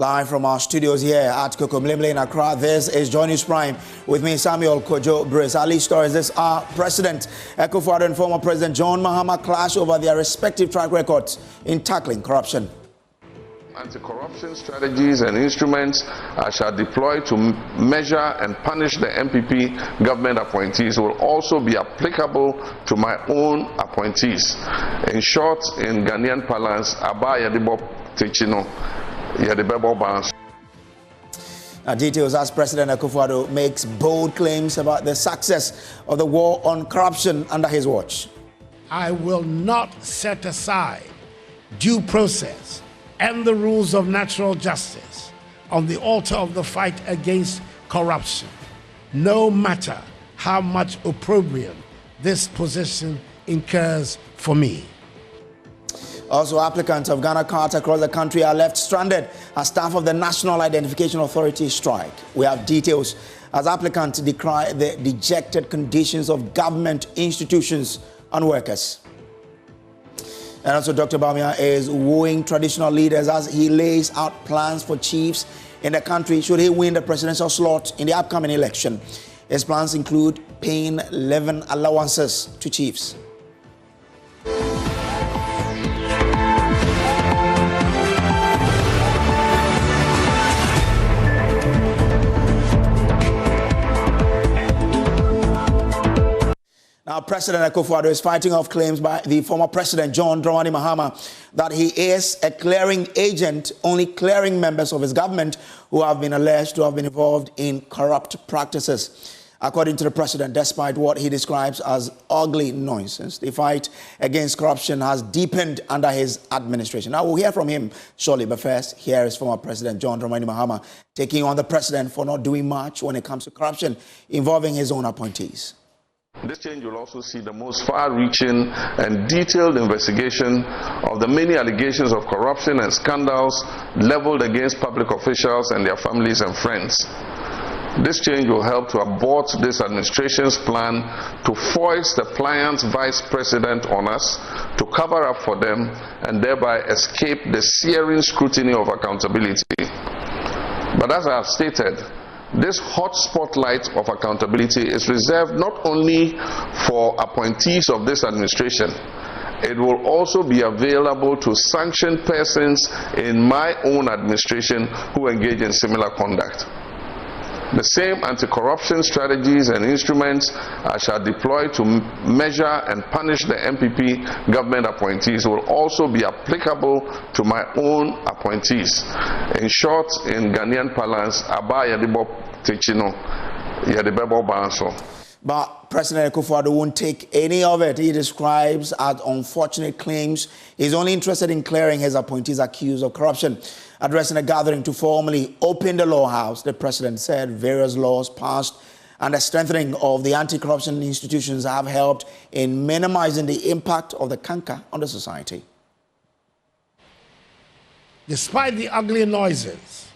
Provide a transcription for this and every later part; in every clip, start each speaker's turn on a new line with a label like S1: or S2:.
S1: Live from our studios here at Kokomlemle in Accra, this is Joy News Prime with me, Samuel Kojo Brice. Our lead stories this are President Akufo-Addo and former President John Mahama clash over their respective track records in tackling corruption.
S2: Anti-corruption strategies and instruments shall deploy to measure and punish the MPP government appointees will also be applicable to my own appointees. In short, in Ghanaian parlance, Aba Yadibo Techiman.
S1: Now, details as President Akufo-Addo makes bold claims about the success of the war on corruption under his watch.
S3: I will not set aside due process and the rules of natural justice on the altar of the fight against corruption, no matter how much opprobrium this position incurs for me.
S1: Also, applicants of Ghana cards across the country are left stranded as staff of the National Identification Authority strike. We have details as applicants decry the dejected conditions of government institutions and workers. And also, Dr. Bawumia is wooing traditional leaders as he lays out plans for chiefs in the country should he win the presidential slot in the upcoming election. His plans include paying living allowances to chiefs. Now, President Akufo-Addo is fighting off claims by the former President John Dramani Mahama that he is a clearing agent, only clearing members of his government who have been alleged to have been involved in corrupt practices. According to the president, despite what he describes as ugly nonsense, the fight against corruption has deepened under his administration. Now, we'll hear from him shortly, but first, here is former President John Dramani Mahama taking on the president for not doing much when it comes to corruption involving his own appointees.
S2: This change will also see the most far-reaching and detailed investigation of the many allegations of corruption and scandals leveled against public officials and their families and friends. This change will help to abort this administration's plan to foist the pliant vice president on us, to cover up for them, and thereby escape the searing scrutiny of accountability. But as I have stated, this hot spotlight of accountability is reserved not only for appointees of this administration, it will also be available to sanctioned persons in my own administration who engage in similar conduct. The same anti-corruption strategies and instruments shall deploy to measure and punish the MPP government appointees will also be applicable to my own appointees. In short, in Ghanaian parlance, Aba Yadibo Techiman.
S1: But President Akufo-Addo won't take any of it. He describes as unfortunate claims. He's only interested in clearing his appointees accused of corruption. Addressing a gathering to formally open the law house, the president said various laws passed and the strengthening of the anti-corruption institutions have helped in minimizing the impact of the canker on the society.
S3: Despite the ugly noises,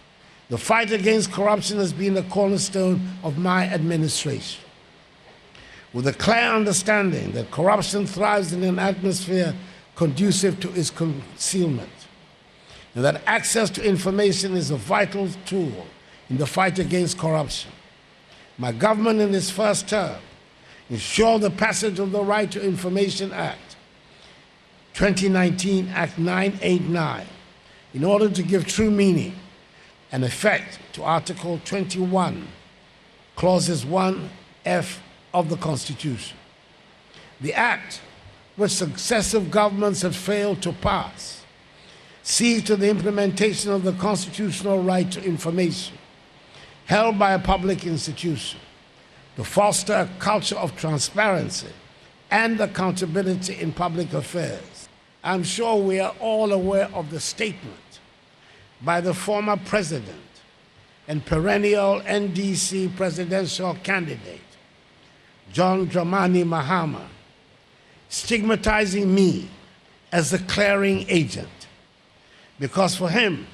S3: the fight against corruption has been the cornerstone of my administration. With a clear understanding that corruption thrives in an atmosphere conducive to its concealment, and that access to information is a vital tool in the fight against corruption. My government in its first term ensured the passage of the Right to Information Act, 2019 Act 989, in order to give true meaning and effect to Article 21, Clauses 1F of the Constitution. The Act, which successive governments had failed to pass, sees to the implementation of the constitutional right to information held by a public institution to foster a culture of transparency and accountability in public affairs. I'm sure we are all aware of the statement by the former president and perennial NDC presidential candidate, John Dramani Mahama, stigmatizing me as a clearing agent. Because for him,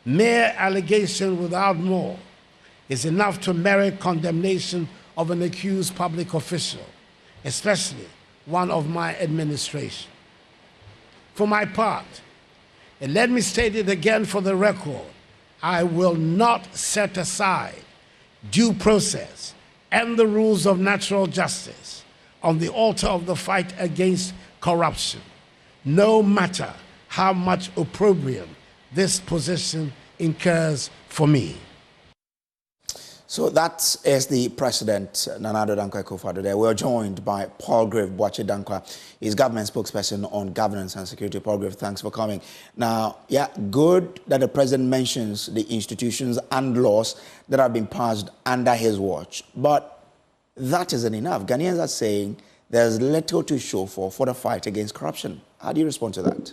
S3: mere allegation without more is enough to merit condemnation of an accused public official, especially one of my administration. For my part, and let me state it again for the record, I will not set aside due process and the rules of natural justice on the altar of the fight against corruption, no matter how much opprobrium this position incurs for me.
S1: So that is the President, Nana Addo Dankwa Akufo-Addo there. We're joined by Paul Grave Boakye Dankwa. He's government spokesperson on governance and security. Paul Grave, thanks for coming. Now, yeah, good that the President mentions the institutions and laws that have been passed under his watch. But that isn't enough. Ghanaians are saying there's little to show for the fight against corruption. How do you respond to that?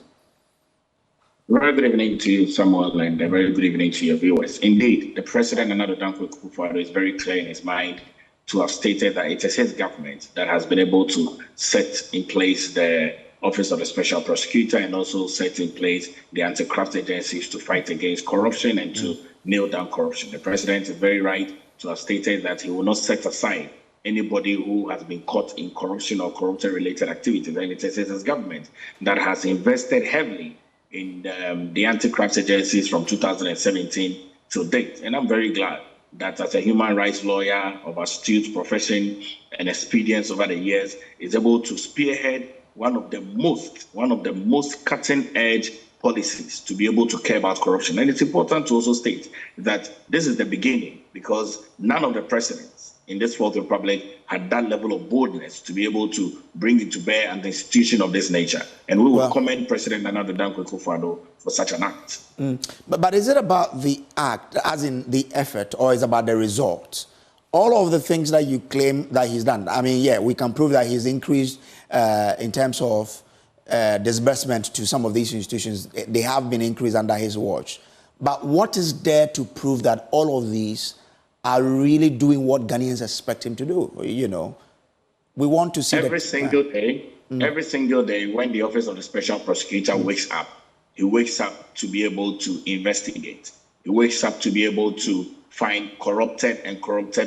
S4: Very good evening to you, Samuel, and a very good evening to your viewers. Indeed, the President, Nana Addo Dankwa Akufo-Addo, is very clear in his mind to have stated that it is his government that has been able to set in place the Office of the Special Prosecutor and also set in place the anti-graft agencies to fight against corruption and to nail down corruption. The President is very right to have stated that he will not set aside anybody who has been caught in corruption or corruption-related activities. And it is his government that has invested heavily in the anti-graft agencies from 2017 to date. And I'm very glad that as a human rights lawyer of astute profession and experience over the years, is able to spearhead one of the most cutting-edge policies to be able to care about corruption. And it's important to also state that this is the beginning, because none of the presidents in this Fourth Republic had that level of boldness to be able to bring it to bear an institution of this nature. And we will commend President Nana Addo Dankwa Akufo-Addo for such an act.
S1: But is it about the act, as in the effort, or is it about the result? All of the things that you claim that he's done, I mean, yeah, we can prove that he's increased in terms of disbursement to some of these institutions. They have been increased under his watch. But what is there to prove that all of these are really doing what Ghanaians expect him to do? You know, we want to see
S4: every single day when the Office of the Special Prosecutor wakes up, he wakes up to be able to investigate. He wakes up to be able to find corrupted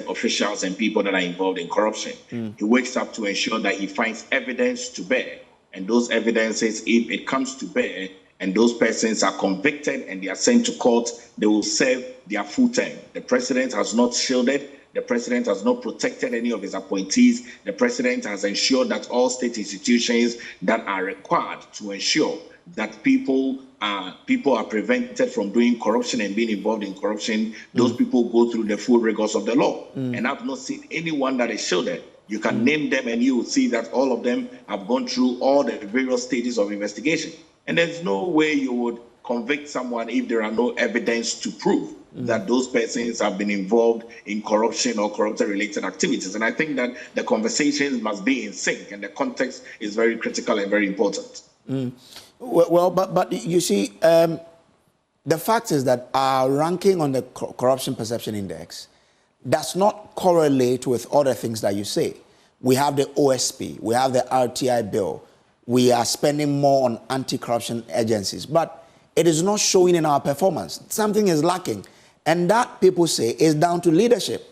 S4: officials and people that are involved in corruption. He wakes up to ensure that he finds evidence to bear. And those evidences, if it comes to bear, and those persons are convicted and they are sent to court, they will serve their full term. The President has not shielded. The President has not protected any of his appointees. The President has ensured that all state institutions that are required to ensure that people are prevented from doing corruption and being involved in corruption, those people go through the full rigors of the law. And I've not seen anyone that is shielded. You can name them and you will see that all of them have gone through all the various stages of investigation. And there's no way you would convict someone if there are no evidence to prove that those persons have been involved in corruption or corruption-related activities. And I think that the conversations must be in sync, and the context is very critical and very important.
S1: Well, but you see, the fact is that our ranking on the Corruption Perception Index does not correlate with other things that you say. We have the OSP, we have the RTI bill, we are spending more on anti-corruption agencies, but it is not showing in our performance. Something is lacking, and that, people say, is down to leadership.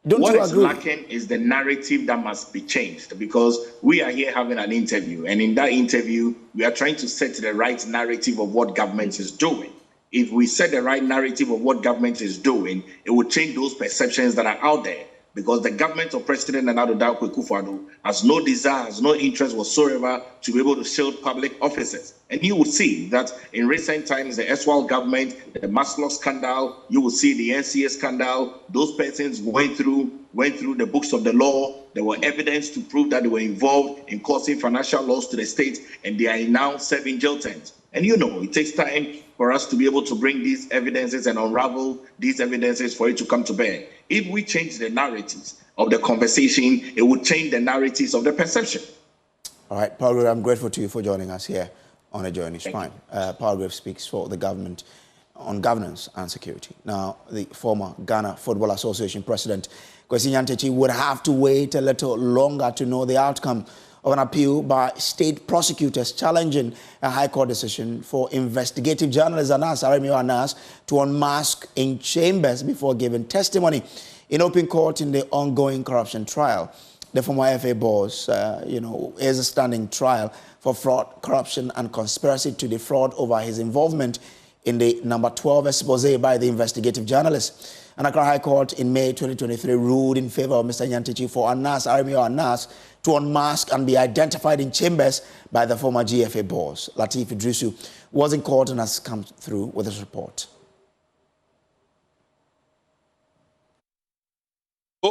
S1: Don't you agree? What is
S4: lacking is the narrative that must be changed, because we are here having an interview, and in that interview, we are trying to set the right narrative of what government is doing. If we set the right narrative of what government is doing, it will change those perceptions that are out there. Because the government of President Nana Addo Dankwa Akufo-Addo has no desire, has no interest whatsoever to be able to shield public offices. And you will see that in recent times, the Eswal government, the Maslow scandal, you will see the NCA scandal, those persons went through the books of the law. There were evidence to prove that they were involved in causing financial loss to the state, and they are now serving jail terms. And you know, it takes time for us to be able to bring these evidences and unravel these evidences for it to come to bear. If we change the narratives of the conversation, it would change the narratives of the perception.
S1: All right, Paul Grave, I'm grateful to you for joining us here on A Journey Spine. Paul Grave speaks for the government on governance and security. Now, the former Ghana Football Association president, Kwesi Nyantakyi, would have to wait a little longer to know the outcome of an appeal by state prosecutors challenging a High Court decision for investigative journalist Anas Aremio to unmask in chambers before giving testimony in open court in the ongoing corruption trial. The former FA boss, is a standing trial for fraud, corruption, and conspiracy to defraud over his involvement in the number 12 expose by the investigative journalist. And Accra High Court in May 2023 ruled in favor of Mr. Nyan Techi for Anas Arimio Anas to unmask and be identified in chambers by the former GFA boss. Lateef Idrisu was in court and has come through with his report.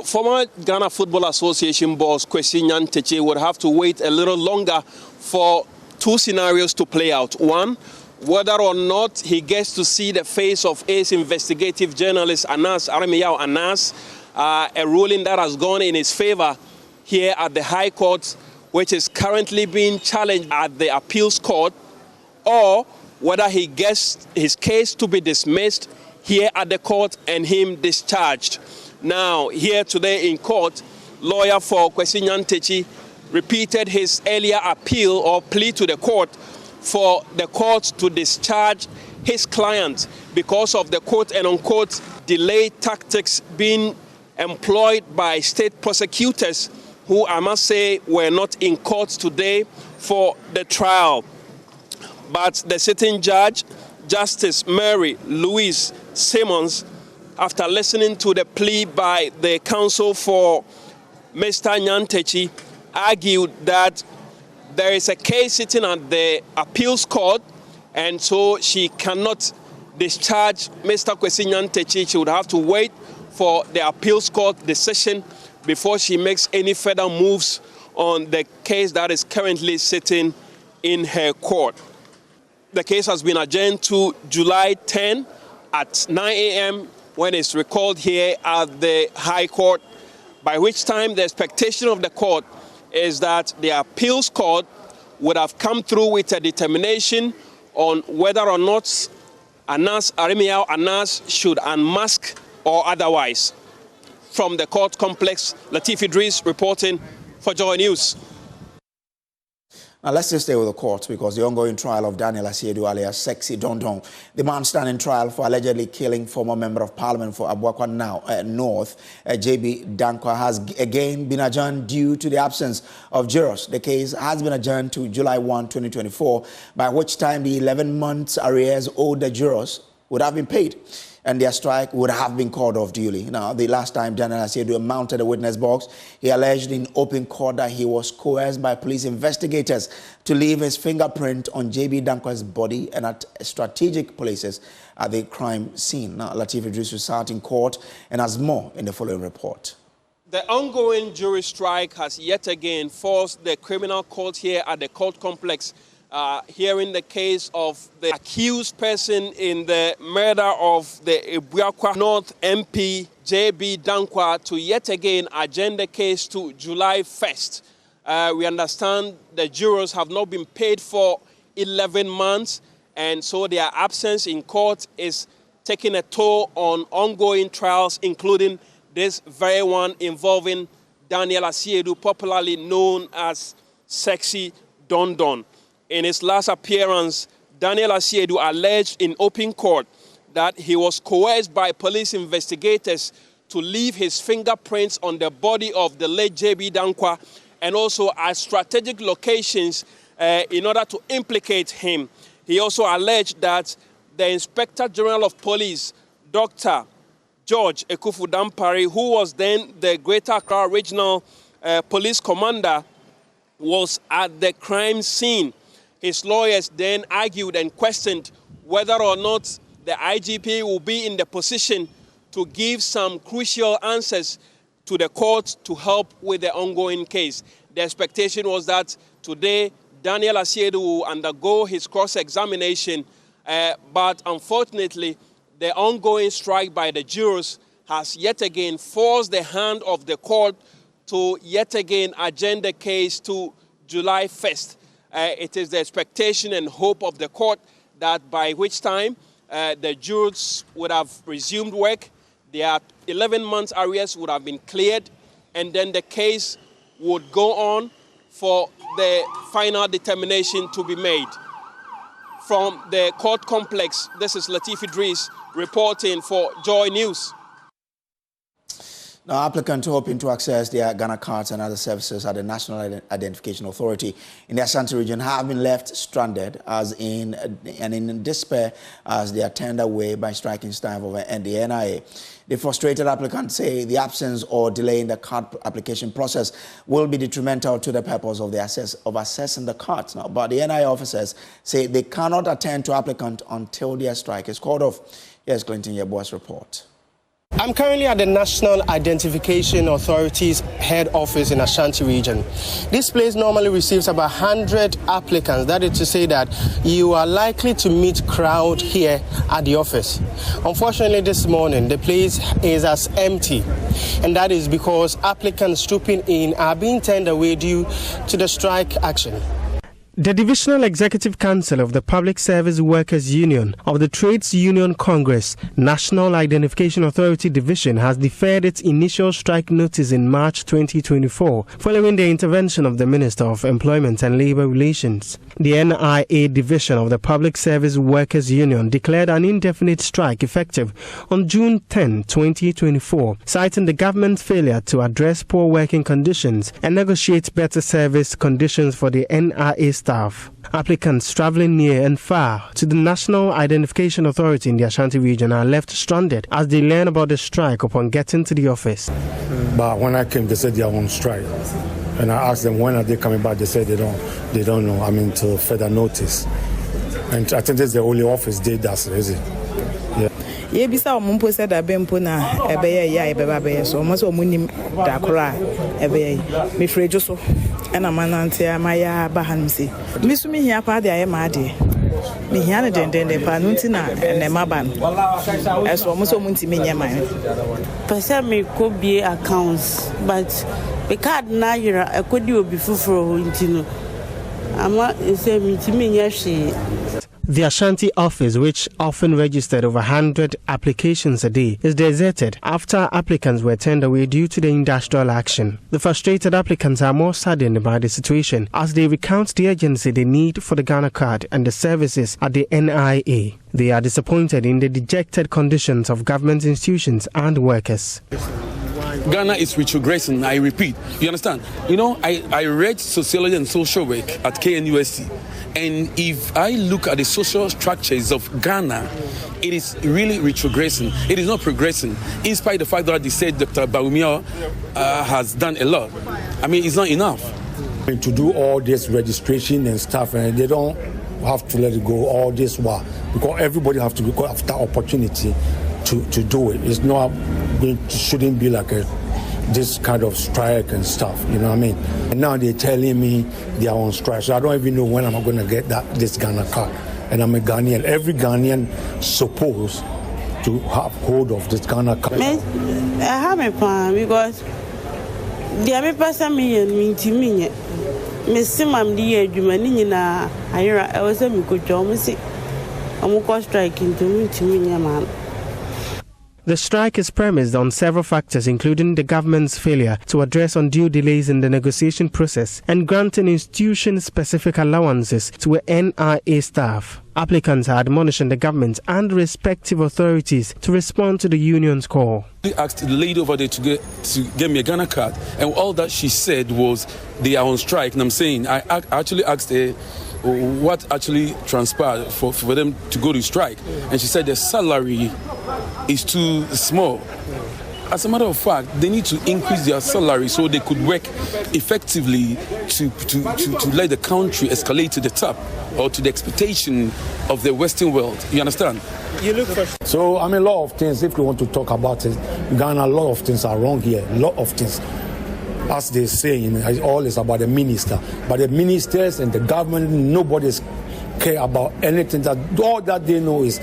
S5: Former Ghana Football Association boss Kwesi Nyan Techi would have to wait a little longer for two scenarios to play out. One, whether or not he gets to see the face of ace investigative journalist Anas Arimiyao Anas, a ruling that has gone in his favor here at the High Court, which is currently being challenged at the Appeals Court, or whether he gets his case to be dismissed here at the court and him discharged. Now, here today in court, lawyer for Kwesi Nyan Techi repeated his earlier appeal or plea to the court for the court to discharge his client because of the quote and unquote delay tactics being employed by state prosecutors who, I must say, were not in court today for the trial. But the sitting judge, Justice Mary Louise Simmons, after listening to the plea by the counsel for Mr. Nyan Techi, argued that there is a case sitting at the appeals court, and so she cannot discharge Mr. Kwesi Nyan Techi. She would have to wait for the appeals court decision before she makes any further moves on the case that is currently sitting in her court. The case has been adjourned to July 10 at 9 a.m. when it's recalled here at the High Court, by which time the expectation of the court is that the appeals court would have come through with a determination on whether or not Anas Arimiyao Anas should unmask or otherwise. From the court complex, Lateef Idris reporting for Joy News.
S1: Now let's just stay with the court because the ongoing trial of Daniel Asiedu alias Sexy Don Don, the man standing trial for allegedly killing former member of parliament for Abuakwa North, JB Dankwa, has again been adjourned due to the absence of jurors. The case has been adjourned to July 1, 2024, by which time the 11 months arrears owed the jurors would have been paid and their strike would have been called off duly. Now, the last time Daniel Asiedu mounted a witness box, he alleged in open court that he was coerced by police investigators to leave his fingerprint on JB Dankwa's body and at strategic places at the crime scene. Now, Lateef Idris sat in court and has more in the following report.
S5: The ongoing jury strike has yet again forced the criminal court here at the court complex hearing the case of the accused person in the murder of the Abuakwa North MP, JB Dankwa, to yet again adjourn the case to July 1st. We understand the jurors have not been paid for 11 months, and so their absence in court is taking a toll on ongoing trials, including this very one involving Daniel Asiedu, popularly known as Sexy Don Don. In his last appearance, Daniel Asiedu alleged in open court that he was coerced by police investigators to leave his fingerprints on the body of the late JB Dankwa and also at strategic locations in order to implicate him. He also alleged that the Inspector General of Police, Dr. George Akufo-Addo, who was then the Greater Accra Regional Police Commander, was at the crime scene. His lawyers then argued and questioned whether or not the IGP will be in the position to give some crucial answers to the court to help with the ongoing case. The expectation was that today Daniel Asiedu will undergo his cross-examination, but unfortunately the ongoing strike by the jurors has yet again forced the hand of the court to yet again adjourn the case to July 1st. It is the expectation and hope of the court that by which time the jurors would have resumed work, their 11 months arrears would have been cleared, and then the case would go on for the final determination to be made. From the court complex, this is Lateef Idris reporting for Joy News.
S1: Now, applicants hoping to access their Ghana cards and other services at the National Identification Authority in the Ashanti region have been left stranded in despair as they are turned away by striking staff of the NIA. The frustrated applicants say the absence or delay in the card application process will be detrimental to the purpose of assessing the cards. Now, but the NIA officers say they cannot attend to applicants until their strike is called off. Here's Clinton Yeboah's report.
S6: I'm currently at the National Identification Authority's head office in Ashanti region. This place normally receives about 100 applicants. That is to say that you are likely to meet crowd here at the office. Unfortunately, this morning, the place is as empty. And that is because applicants trooping in are being turned away due to the strike action. The Divisional Executive Council of the Public Service Workers Union of the Trades Union Congress National Identification Authority Division has deferred its initial strike notice in March 2024 following the intervention of the Minister of Employment and Labour Relations. The NIA Division of the Public Service Workers Union declared an indefinite strike effective on June 10, 2024, citing the government's failure to address poor working conditions and negotiate better service conditions for the NIA staff. Applicants traveling near and far to the National Identification Authority in the Ashanti region are left stranded as they learn about the strike upon getting to the office.
S7: But when I came, they said they are on strike. And I asked them when are they coming back. They said they don't know. I mean, to further notice. And I think that's the only office they does, is it? Yeah.
S8: Ye bisa omumpo said abempo na ebeye ya ebeba so mo so munim da kora ebeye me frejo so na manante amaya ba hanse me so me hia pa de aye ma de me hia ne dendende pa no nti na ne maba no eso mo so munti me nya man
S9: pesa me ko bie accounts but the card na yira ekodi obi fufuro nti no ama ese me ti me nya hwe.
S6: The Ashanti office, which often registered over 100 applications a day, is deserted after applicants were turned away due to the industrial action. The frustrated applicants are more saddened by the situation as they recount the urgency they need for the Ghana card and the services at the NIA. They are disappointed in the dejected conditions of government institutions and workers.
S10: Ghana is retrogressing, I repeat. You understand? You know, I read sociology and social work at KNUST. And if I look at the social structures of Ghana, it is really retrogressing. It is not progressing, in spite of the fact that they said Dr. Bawumia has done a lot. I mean, it's not enough.
S7: To do all this registration and stuff, and they don't have to let it go all this while, because everybody have to go after opportunity to do it. It's not it shouldn't be like this kind of strike and stuff, you know what I mean? And now they're telling me they are on strike, so I don't even know when I'm going to get this Ghana card. And I'm a Ghanaian. Every Ghanaian supposed to have hold of this Ghana card.
S9: I have a plan because the other person mean to me. Miss Simam, the Germany, I was a good job. I'm striking to me, man.
S6: The strike is premised on several factors, including the government's failure to address undue delays in the negotiation process and granting institution-specific allowances to NIA staff. Applicants are admonishing the government and respective authorities to respond to the union's call.
S10: I asked the lady over there to get me a Ghana card, and all that she said was they are on strike. And I'm saying, I actually asked her what actually transpired for them to go to strike, and she said the salary is too small. As a matter of fact, they need to increase their salary so they could work effectively to let the country escalate to the top or to the expectation of the Western world. You understand?
S7: So, I mean, a lot of things, if we want to talk about it, Ghana, a lot of things are wrong here. A lot of things. As they say, it's always about the minister. But the ministers and the government, nobody's care about anything. All that they know is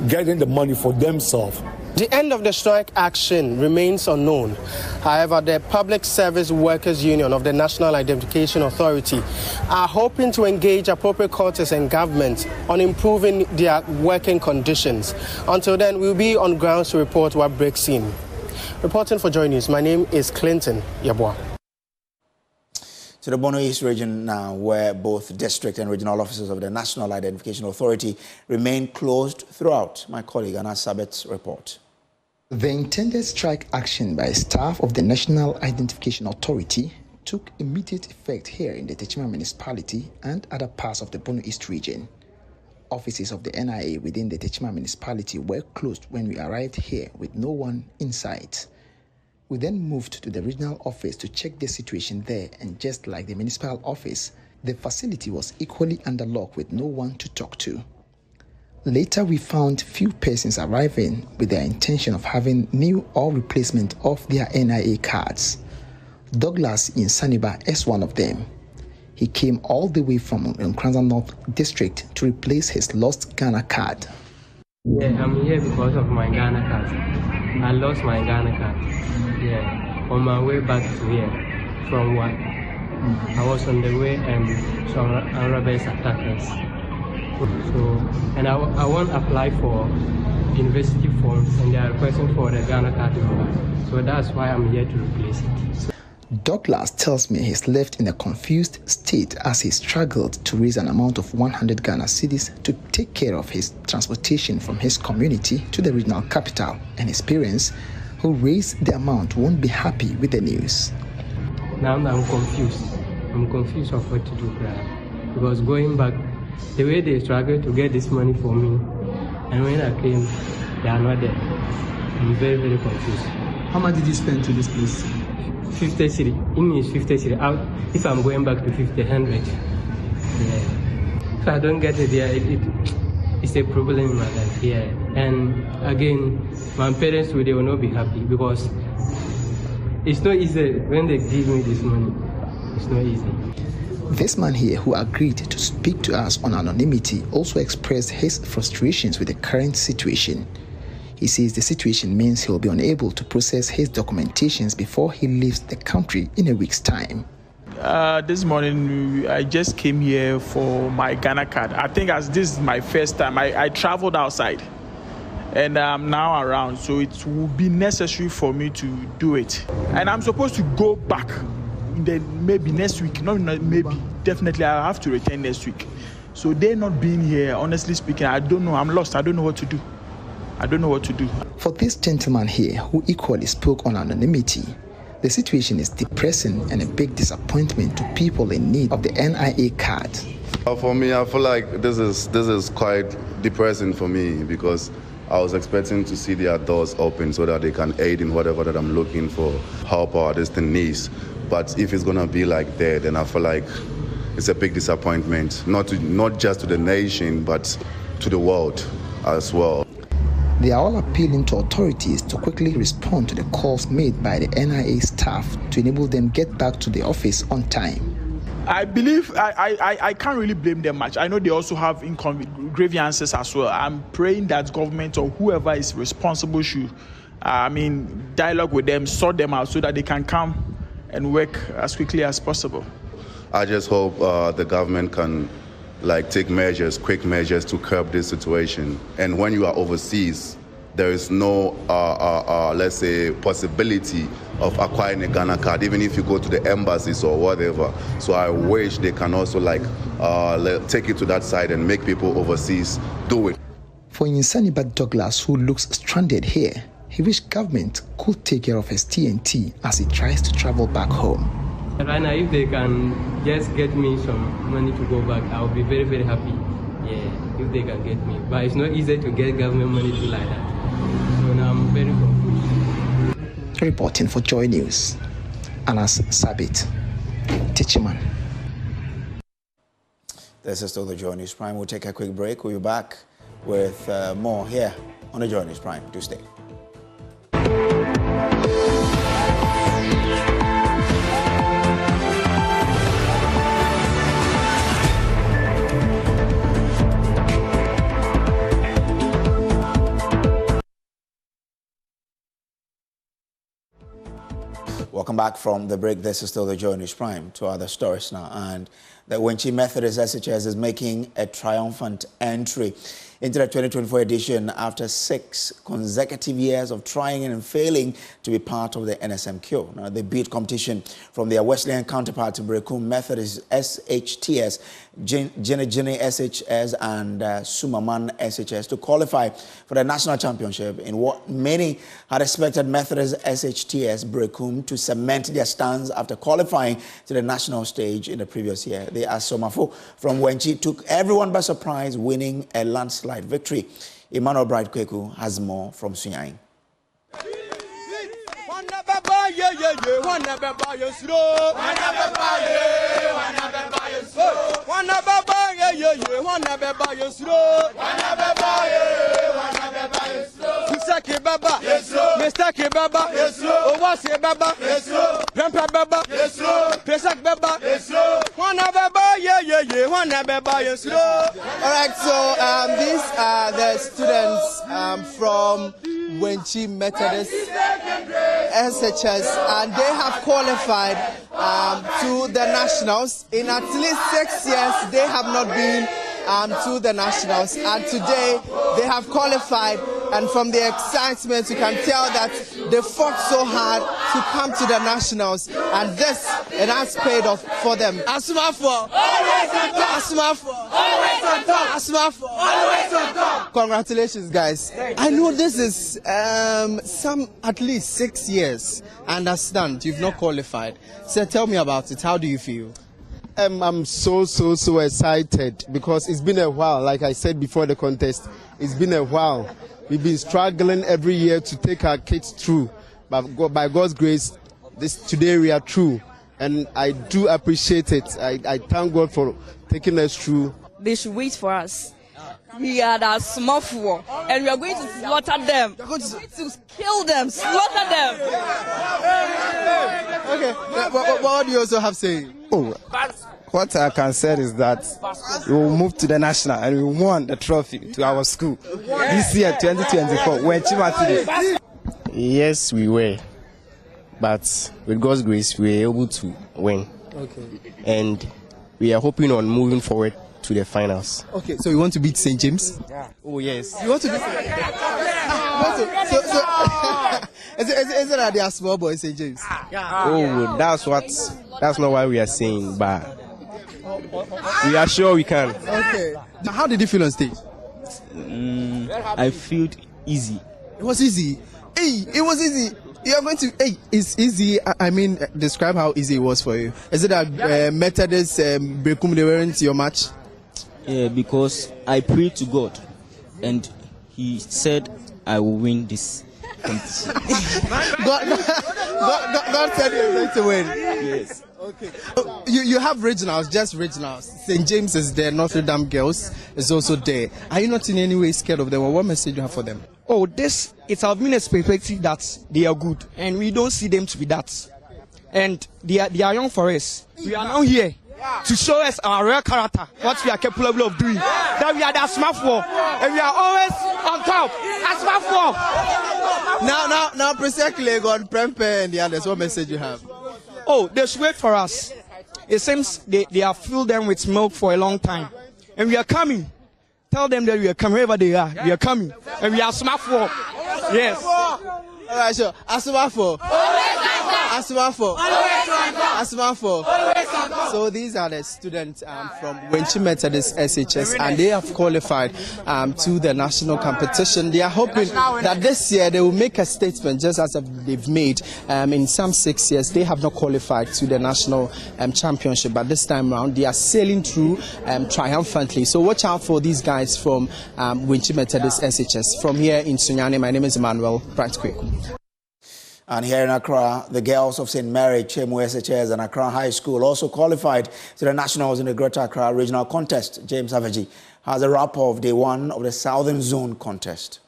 S7: getting the money for themselves.
S6: The end of the strike action remains unknown. However, the Public Service Workers Union of the National Identification Authority are hoping to engage appropriate quarters and government on improving their working conditions. Until then, we'll be on ground to report what breaks in. Reporting for Joy News, my name is Clinton Yeboah.
S1: To the Bono East region now, where both district and regional offices of the National Identification Authority remain closed throughout. My colleague Anna Sabet's report.
S11: The intended strike action by staff of the National Identification Authority took immediate effect here in the Techiman municipality and other parts of the Bono East region. Offices of the NIA within the Techiman municipality were closed when we arrived here with no one in sight. We then moved to the regional office to check the situation there, and just like the municipal office, the facility was equally under lock with no one to talk to. Later, we found few persons arriving with their intention of having new or replacement of their NIA cards. Douglas in Saniba is one of them. He came all the way from Nkranza North District to replace his lost Ghana card.
S12: Yeah, I'm here because of my Ghana card. I lost my Ghana card. Yeah, on my way back to here from work. I was on the way and some Unrest attacked us. So, and I want to apply for university forms, and they are requesting for the Ghana card number. So that's why I'm here to replace it.
S11: Douglas tells me he's left in a confused state as he struggled to raise an amount of 100 Ghana cedis to take care of his transportation from his community to the regional capital, and his parents, who raised the amount, won't be happy with the news.
S12: Now I'm confused. I'm confused of what to do, because going back, the way they struggled to get this money for me, and when I came, they are not there. I'm very, very confused.
S11: How much did you spend to this place?
S12: 50 cedi. In 50 cedi. Out. If I'm going back to 100. Yeah. If I don't get it there, it's a problem in my life. Yeah. And again, my parents they will not be happy because it's not easy when they give me this money. It's not easy.
S11: This man here, who agreed to speak to us on anonymity, also expressed his frustrations with the current situation. He says the situation means he'll be unable to process his documentations before he leaves the country in a week's time.
S13: This morning, I just came here for my Ghana card. I think as this is my first time, I traveled outside and I'm now around, so it will be necessary for me to do it. And I'm supposed to go back maybe next week, not maybe, definitely I'll have to return next week. So they're not being here, honestly speaking, I don't know, I'm lost, I don't know what to do. For this gentleman here, who equally spoke on anonymity, the situation is depressing and a big disappointment to people in need of the NIA card.
S14: For me, I feel like this is quite depressing for me because I was expecting to see their doors open so that they can aid in whatever that I'm looking for, help or distant needs. But if it's going to be like that, then I feel like it's a big disappointment, not just to the nation, but to the world as well.
S11: They are all appealing to authorities to quickly respond to the calls made by the NIA staff to enable them get back to the office on time.
S13: I believe I can't really blame them much. I know they also have grievances as well. I'm praying that government or whoever is responsible should, dialogue with them, sort them out so that they can come and work as quickly as possible.
S14: I just hope the government can take quick measures to curb this situation. And when you are overseas, there is no, let's say, possibility of acquiring a Ghana card, even if you go to the embassies or whatever. So I wish they can also take it to that side and make people overseas do it.
S11: For Insaniba Douglas, who looks stranded here, he wished government could take care of his TNT as he tries to travel back home.
S12: Right now, if they can just get me some money to go back, I'll be very, very happy. Yeah, if they can get me. But it's not easy to get government money to like that. So now I'm very confused.
S11: Reporting for Joy News, Anas Sabit, Techiman.
S1: This is still the Joy News Prime. We'll take a quick break. We'll be back with more here on the Joy News Prime. Do stay. Welcome back from the break. This is still the Joy News Prime. To other stories now. And the Wenchi Methodist SHS is making a triumphant entry into the 2024 edition after 6 consecutive years of trying and failing to be part of the NSMQ. Now, they beat competition from their Wesleyan counterpart to Brekum Methodist SHTS, Gine SHS and Sumaman SHS to qualify for the national championship in what many had expected Methodist SHTS Brekum to cement their stance after qualifying to the national stage in the previous year. The Asomafo from Wenchi took everyone by surprise, winning a landslide victory. Emmanuel Bright Kweku has more from Sunyang.
S15: Mr. Baba, Mr. Baba, Owase Baba, Grandpa Baba, Pesak Baba,
S16: All right, so these are the students from Wenchi Methodist SHS, and they have qualified to the nationals. In at least 6 years, they have not been to the nationals, and today they have qualified. And from the excitement, you can tell that they fought so hard to come to the nationals, and this it has paid off for them.
S15: Asmafo, always on top. Asmafo, always on top. Asmafo, always on top.
S16: Congratulations, guys. I know this is some at least 6 years. I understand you've not qualified. So tell me about it. How do you feel?
S17: I'm so excited because it's been a while. Like I said before the contest, it's been a while. We've been struggling every year to take our kids through, but by God's grace, today we are through, and I do appreciate it. I thank God for taking us through.
S18: They should wait for us. We are the small four, and we are going to slaughter them. We are going to kill them, slaughter them.
S16: Okay, what do you also have to say?
S19: Oh, what I can say is that we will move to the national and we won the trophy to our school this year, 2024. When Chima. Yes, we were, but with God's grace, we were able to win.
S16: Okay.
S19: And we are hoping on moving forward to the finals.
S16: Okay, so you want to beat St. James?
S19: Yeah. Oh yes.
S16: You want to beat St. James? Is it that they are small boys, St. James?
S19: Oh, that's not what we are saying, but we are sure we can.
S16: Okay. How did you feel on stage?
S19: I felt easy.
S16: It was easy. Hey, it was easy. You are going to. Hey, it's easy. I mean, describe how easy it was for you. Is it that Methodist Brekum they weren't your match?
S19: Yeah, because I prayed to God, and He said I will win this competition.
S16: God said you're going to win.
S19: Yes.
S16: Okay. You have regionals, just regionals. St. James is there, Notre Dame Girls is also there. Are you not in any way scared of them, or what message you have for them?
S20: Oh, it has been a perspective that they are good, and we don't see them to be that. And they are young for us. We are now here to show us our real character, what we are capable of doing. That we are the smart four, and we are always on top. As smart four.
S16: Now, precisely, God, Prempe and the others, what message you have?
S20: Oh, they should wait for us. It seems they have filled them with milk for a long time, and we are coming. Tell them that we are coming wherever they are. We are coming, and we are smart for. Yes.
S16: All right, sure. Asmafo. Asmafo. Asmafo. So these are the students from Wenchi Methodist SHS, and they have qualified to the national competition. They are hoping that this year they will make a statement, just as they've made in some 6 years. They have not qualified to the national championship, but this time around they are sailing through triumphantly. So watch out for these guys from Wenchi Methodist SHS. From here in Sunyani, my name is Emmanuel Bright Kweku.
S1: And here in Accra, the girls of St. Mary, Chemu SHS and Accra High School also qualified to the nationals in the Greater Accra Regional Contest. James Avaji has a wrap of day 1 of the Southern Zone Contest.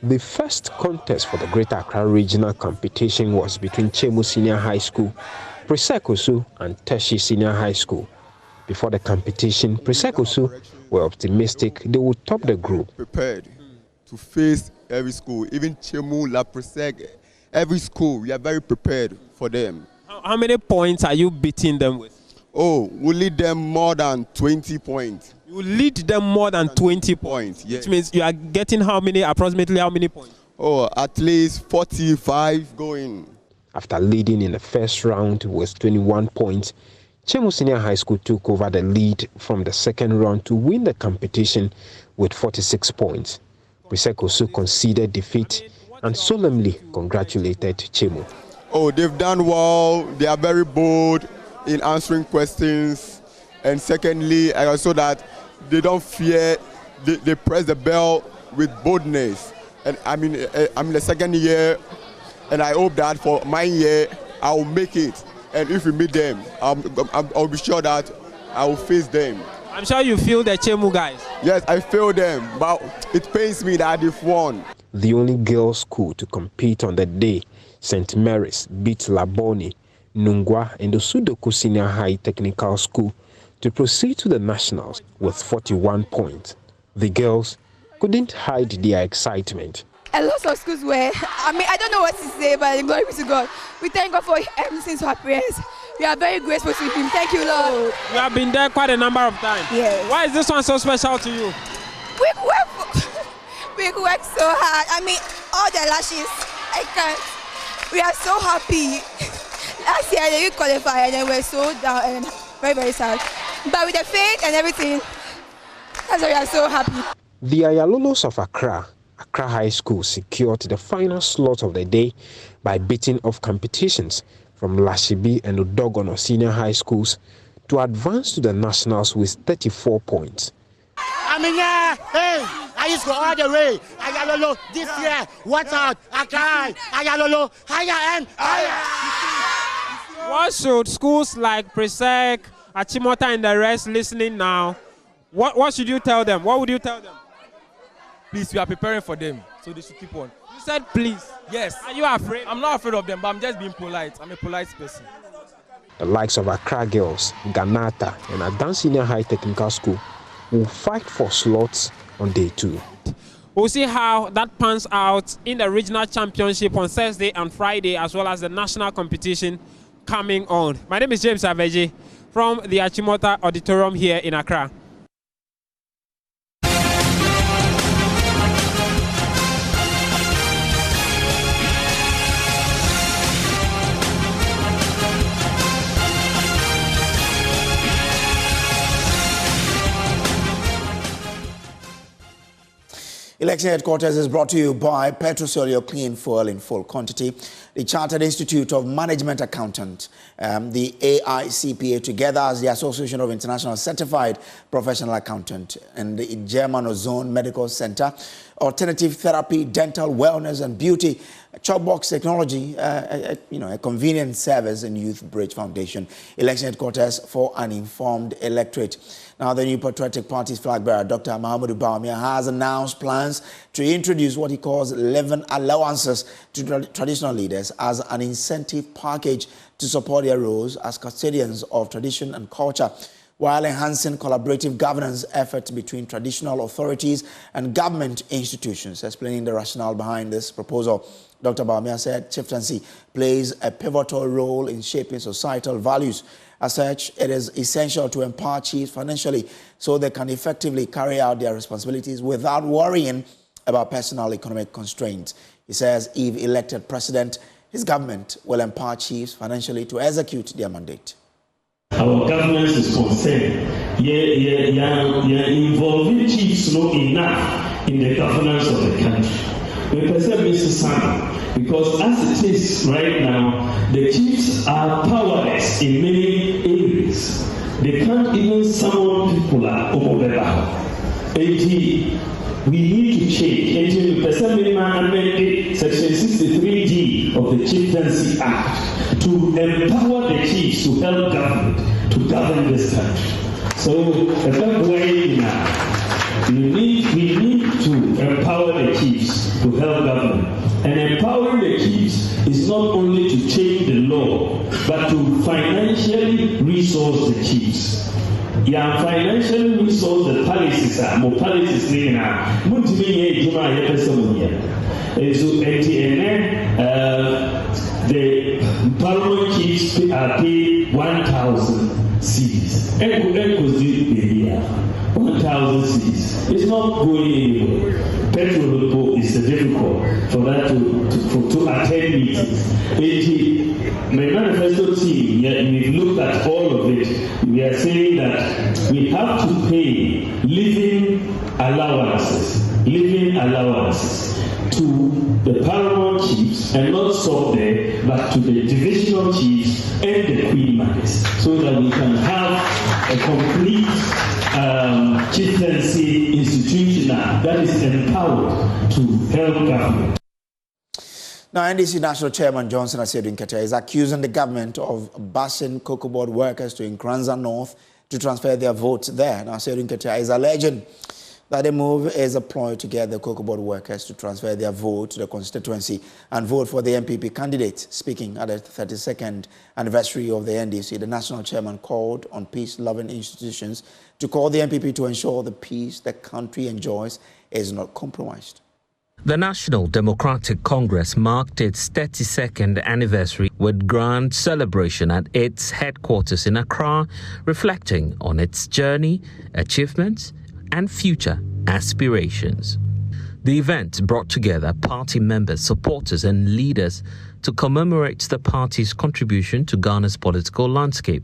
S21: The first contest for the Greater Accra Regional Competition was between Chemu Senior High School, Presekosu and Teshi Senior High School. Before the competition, Presekosu were optimistic they would top the group.
S22: Prepared to face every school, even Chemu, La Preseg, every school. We are very prepared for them.
S5: How many points are you beating them with?
S22: Oh, we lead them more than 20 points.
S5: You lead them more than 20 points.
S22: Yes.
S5: Which means you are getting approximately how many points?
S22: Oh, at least 45 going.
S21: After leading in the first round with 21 points, Chemu Senior High School took over the lead from the second round to win the competition with 46 points. Presec also conceded defeat and solemnly congratulated Chemu.
S22: Oh, they've done well. They are very bold in answering questions. And secondly, I also that they don't fear. They press the bell with boldness. And I'm in the second year, and I hope that for my year, I will make it. And if we meet them, I'll be sure that I will face them.
S5: I'm sure you feel the Chemu guys.
S22: Yes, I feel them, but it pains me that they've won.
S21: The only girls' school to compete on the day, St. Mary's, beat Laboni, Nungwa, and the Sudoku Senior High Technical School to proceed to the nationals with 41 points. The girls couldn't hide their excitement.
S2: A lot of schools were, I don't know what to say, but glory be to God. We thank God for everything to our prayers. We are very grateful to Him. Thank you, Lord.
S5: You have been there quite a number of times.
S2: Yes.
S5: Why is this one so special to you?
S2: We work so hard. All the lashes, I can't. We are so happy. Last year they didn't qualify and then we're so down and very, very sad. But with the faith and everything, that's why we are so happy.
S21: The Ayalolos of Accra High School secured the final slot of the day by beating off competitions from Lashibi and Odogono Senior High Schools to advance to the nationals with 34 points.
S3: I used to go all the way. Ayalolo, this year, watch out, Accra, Ayalolo, higher and higher.
S5: What should schools like Presec, Achimota and the rest listening now, what should you tell them? What would you tell them?
S23: Please, we are preparing for them, so they should keep on.
S5: You said please.
S23: Yes.
S5: Are you afraid?
S23: I'm not afraid of them, but I'm just being polite. I'm a polite person.
S21: The likes of Accra Girls, Ganata, and Adan Senior High Technical School will fight for slots on day 2.
S5: We'll see how that pans out in the regional championship on Thursday and Friday, as well as the national competition coming on. My name is James Aveji from the Achimota Auditorium here in Accra.
S1: Election Headquarters is brought to you by Petrosolio Clean Fuel in full quantity, the Chartered Institute of Management Accountants, the AICPA, together as the Association of International Certified Professional Accountant, and the German Ozone Medical Center, Alternative Therapy, Dental Wellness and Beauty, Chopbox Technology, a convenient service, and Youth Bridge Foundation. Election Headquarters for an informed electorate. Now, the new Patriotic Party's flag bearer, Dr. Bawumia, has announced plans to introduce what he calls 11 allowances to traditional leaders as an incentive package to support their roles as custodians of tradition and culture, while enhancing collaborative governance efforts between traditional authorities and government institutions. Explaining the rationale behind this proposal, Dr. Bawumia said chieftaincy plays a pivotal role in shaping societal values. As such, it is essential to empower chiefs financially so they can effectively carry out their responsibilities without worrying about personal economic constraints. He says if elected president, his government will empower chiefs financially to execute their mandate.
S24: Our government is concerned. You're involving chiefs not enough in the governance of the country. We perceive Mr. Sam, because as it is right now, the chiefs are powerless in many areas. They can't even summon people at Omobeba. We need to change. We perceive amended Section 63G of the Chieftaincy Act to empower the chiefs to help government to govern this country. So, the fact way now. We need to empower the chiefs to help government. And empowering the chiefs is not only to change the law, but to financially resource the chiefs. Financially resource the palaces, more palaces now. The parliament chiefs are paid 1,000 cedis. Eko 1,000 cedis. It's not going anywhere. Petrol is difficult for that to attend meetings. My manifesto team, we've looked at all of it. We are saying that we have to pay living allowances to the paramount chiefs, and not stop there, but to the divisional chiefs and the queen mothers, so that we can have a complete chieftaincy institution that is empowered to help government.
S1: Now, NDC National Chairman Johnson Asiedu Nketia is accusing the government of busing cocoa board workers to Nkranza North to transfer their votes there. Now, Asiedu Nketia is alleging that the move is a ploy to get the cocoa board workers to transfer their vote to the constituency and vote for the MPP candidate. Speaking at the 32nd anniversary of the NDC, the national chairman called on peace-loving institutions to call the MPP to ensure the peace the country enjoys is not compromised.
S4: The National Democratic Congress marked its 32nd anniversary with grand celebration at its headquarters in Accra, reflecting on its journey, achievements, and future aspirations. The event brought together party members, supporters, and leaders to commemorate the party's contribution to Ghana's political landscape.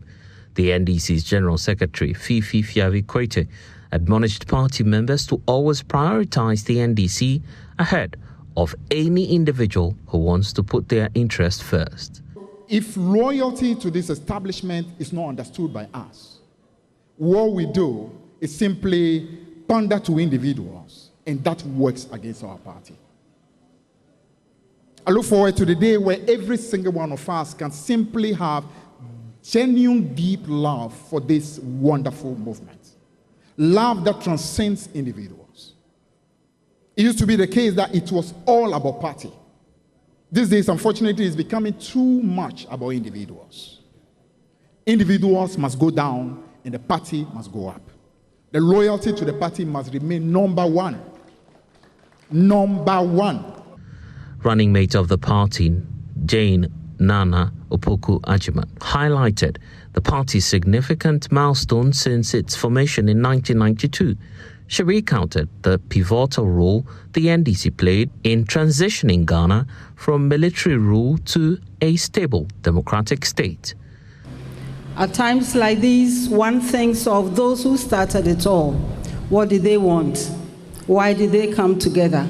S4: The NDC's General Secretary, Fifi Fiavi Kwete, admonished party members to always prioritize the NDC ahead of any individual who wants to put their interest first.
S8: If loyalty to this establishment is not understood by us, what we do is simply pander to individuals, and that works against our party. I look forward to the day where every single one of us can simply have genuine, deep love for this wonderful movement. Love that transcends individuals. It used to be the case that it was all about party. These days, unfortunately, it's becoming too much about individuals. Individuals must go down and the party must go up. The loyalty to the party must remain number one. Number one.
S4: Running mate of the party, Jane Nana Opoku-Agyeman, highlighted the party's significant milestone since its formation in 1992. She recounted the pivotal role the NDC played in transitioning Ghana from military rule to a stable democratic state.
S9: At times like these, one thinks of those who started it all. What did they want? Why did they come together?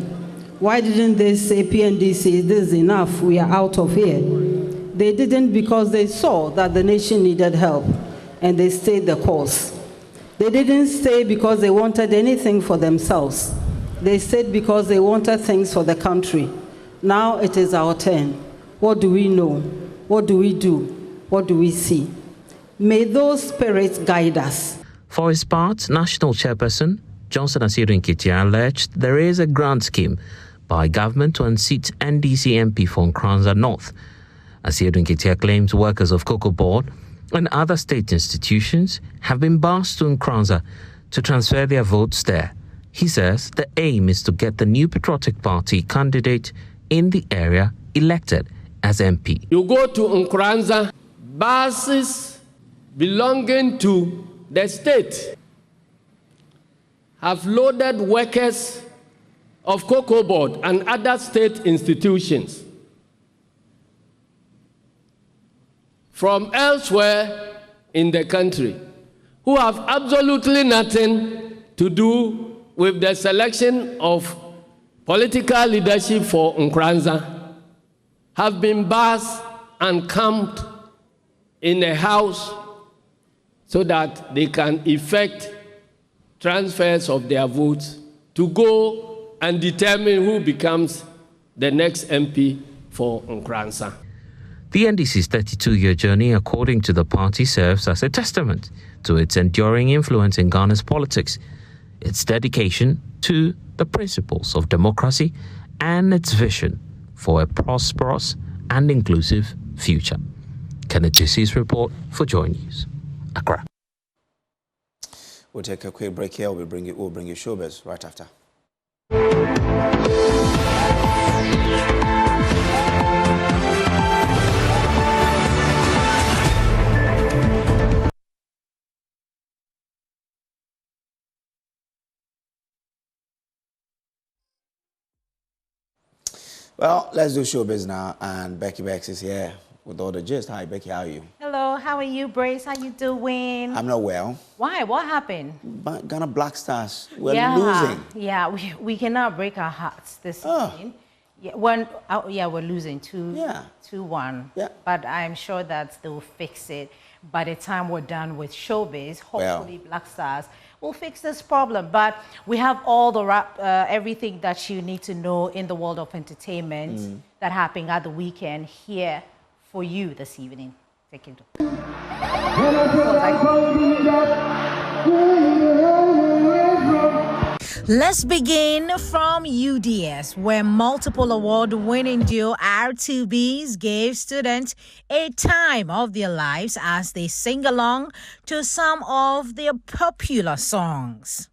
S9: Why didn't they say, PNDC, this is enough, we are out of here? They didn't because they saw that the nation needed help, and they stayed the course. They didn't stay because they wanted anything for themselves. They stayed because they wanted things for the country. Now it is our turn. What do we know? What do we do? What do we see? May those spirits guide us.
S4: For his part, National Chairperson Johnson Asiedu Nketia alleged there is a grant scheme by government to unseat NDC MP for Nkranza North. Asiedu Nketia claims workers of Cocoa Board and other state institutions have been bused to Nkranza to transfer their votes there. He says the aim is to get the New Patriotic Party candidate in the area elected as MP.
S10: You go to Nkranza, buses belonging to the state have loaded workers of Cocoa Board and other state institutions from elsewhere in the country who have absolutely nothing to do with the selection of political leadership for Nkranza, have been bused and camped in a house so that they can effect transfers of their votes to go and determine who becomes the next MP for Nkranza.
S4: The NDC's 32-year journey, according to the party, serves as a testament to its enduring influence in Ghana's politics, its dedication to the principles of democracy, and its vision for a prosperous and inclusive future. Kenneth Jesse's report for Joy News, Accra.
S1: We'll take a quick break here. We'll bring you Showbiz right after. Well, let's do showbiz now, and Becky Bex is here with all the gist. Hi, Becky, how are you?
S6: Hello, how are you, Brace? How you doing?
S1: I'm not well.
S6: Why? What happened?
S1: Ghana Black Stars, we're losing.
S6: Yeah, we cannot break our hearts this evening. Yeah, we're losing 2-1. Yeah. But I'm sure that they will fix it by the time we're done with Showbiz. Hopefully, Black Stars will fix this problem. But we have all the everything that you need to know in the world of entertainment that happened at the weekend here for you this evening. Take it. Let's begin from UDS, where multiple award-winning duo R2Bs gave students a time of their lives as they sing along to some of their popular songs.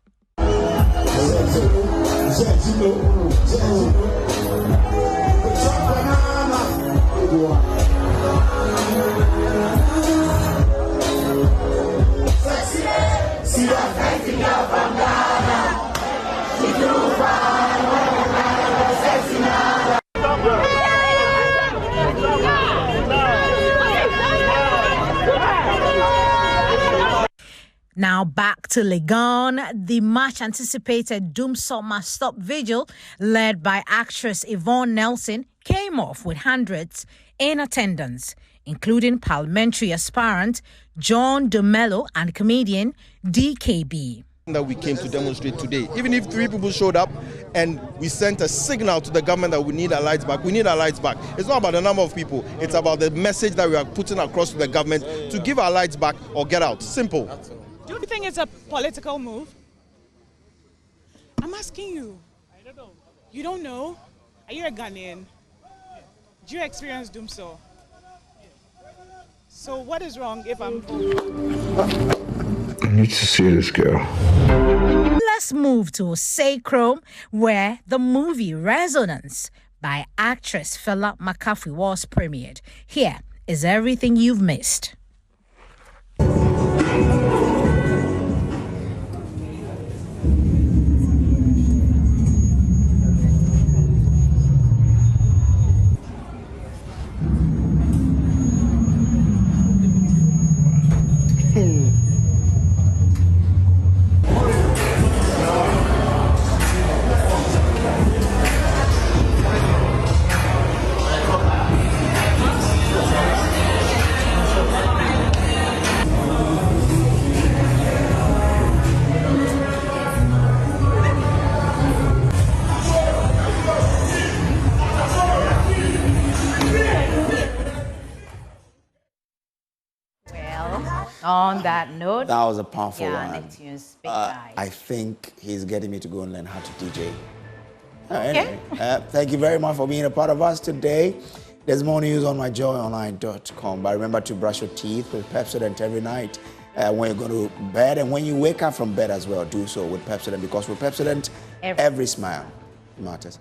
S6: Now back to Legon, the much-anticipated Dumsor Must Stop vigil, led by actress Yvonne Nelson, came off with hundreds in attendance, including parliamentary aspirant John DeMello and comedian DKB.
S7: That we came to demonstrate today. Even if 3 people showed up and we sent a signal to the government that we need our lights back, we need our lights back. It's not about the number of people, it's about the message that we are putting across to the government to give our lights back or get out. Simple.
S13: Do you think it's a political move? I'm asking you. I don't know. You don't know? Are you a Ghanaian? Do you experience Dumsor? So what is wrong if I'm...
S14: I need to see this girl.
S6: Let's move to Sacrum, where the movie Resonance by actress Fela McCaffrey was premiered. Here is everything you've missed. On that note,
S1: that was a powerful one.
S6: Neptune's big guy.
S1: I think he's getting me to go and learn how to DJ.
S6: Okay.
S1: Anyway, thank you very much for being a part of us today. There's more news on myjoyonline.com. But remember to brush your teeth with Pepsodent every night when you go to bed, and when you wake up from bed as well, do so with Pepsodent, because with Pepsodent, every smile matters.